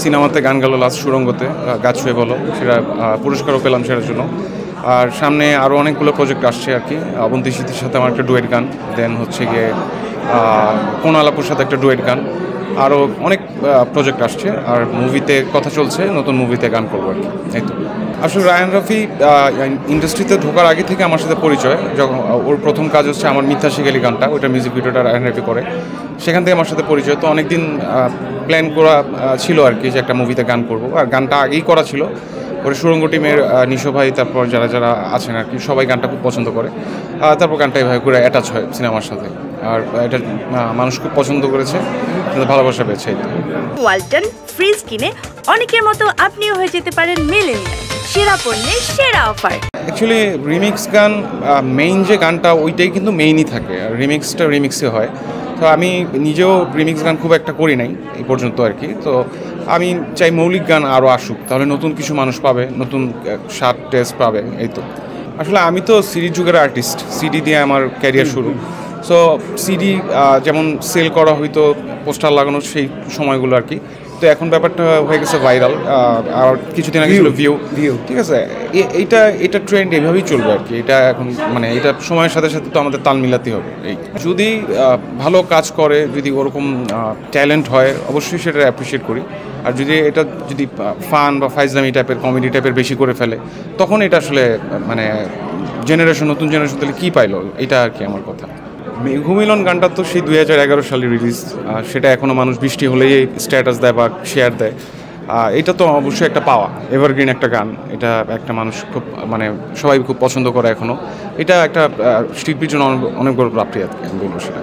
সিনেমাতে গান গেল লাস্ট সুরঙ্গতে, গাছ ছুঁয়ে বলো, সেটা পুরস্কারও পেলাম সেটার জন্য। আর সামনে আরও অনেকগুলো প্রজেক্ট আসছে আর কি। অবন্তী স্মৃতির সাথে আমার একটা ডুয়েট গান, দেন হচ্ছে গিয়ে কোন আলাপুর সাথে একটা ডুয়েট গান, আরও অনেক প্রজেক্ট আসছে। আর মুভিতে কথা চলছে, নতুন মুভিতে গান করবো আর কি। এই তো আসলে রায়হান রাফি ইন্ডাস্ট্রিতে ঢোকার আগে থেকে আমার সাথে পরিচয়। যখন ওর প্রথম কাজ হচ্ছে আমার মিথ্যা শিখালি গানটা, ওইটা মিউজিক ভিডিওটা রায়হান রাফি করে, সেখান থেকে আমার সাথে পরিচয়। তো অনেকদিন প্ল্যান করা ছিল আর কি যে একটা মুভিতে গান করব, আর গানটা আগেই করা ছিল। ওর সুরঙ্গ টিমের নিশো ভাই, তারপর যারা যারা আছেন আর কি, সবাই গানটা খুব পছন্দ করে। তারপর গানটা এভাবে করে অ্যাটাচ হয় সিনেমার সাথে, আর এটা মানুষ খুব পছন্দ করেছে, ভালোবাসা পেয়েছে। ওয়ালটন ফ্রিজ কিনে অনেকের মতো আপনিও হয়ে যেতে পারেন মিলেনিয়াল, সেরা পণ্যের সেরা অফার। অ্যাকচুয়ালি রিমিক্স গান, মেইন যে গানটা ওইটাই কিন্তু মেইনই থাকে, আর রিমিক্সটা রিমিক্সে হয়। তো আমি নিজেও রিমিক্স গান খুব একটা করি নাই এই পর্যন্ত আর কি। তো আমি চাই মৌলিক গান আরও আসুক, তাহলে নতুন কিছু মানুষ পাবে, নতুন স্বাদ টেস্ট পাবে। এই তো আসলে আমি তো সিডি যুগের আর্টিস্ট, সিডি দিয়ে আমার ক্যারিয়ার শুরু। সো সিডি যেমন সেল করা হইতো, পোস্টার লাগানো সেই সময়গুলো আর কি। তো এখন ব্যাপারটা হয়ে গেছে ভাইরাল, আর কিছুদিন আগে ছিল ভিউ। ঠিক আছে, এটা ট্রেন্ড এভাবেই চলবে আর কি। এটা এখন মানে এটা সময়ের সাথে সাথে তো আমাদের তাল মিলাতে হবে। এই যদি ভালো কাজ করে, যদি ওরকম ট্যালেন্ট হয়, অবশ্যই সেটা অ্যাপ্রিসিয়েট করি। আর যদি ফান বা ফাইজলামি টাইপের, কমেডি টাইপের বেশি করে ফেলে, তখন এটা আসলে মানে নতুন জেনারেশন তাহলে কী পাইলো, এটা আর কি আমার কথা। মেঘমিলন গানটা তো সেই 2011 সালে রিলিজ, সেটা এখনও মানুষ বৃষ্টি হলেই স্ট্যাটাস দেয় বা শেয়ার দেয়। এটা তো অবশ্যই একটা পাওয়া, এভারগ্রিন একটা গান। এটা একটা মানুষ খুব মানে সবাই খুব পছন্দ করে এখনও। এটা একটা শিল্পীর জন্য অনেক বড় প্রাপ্তি আর কি, আমি বলবো সেটা।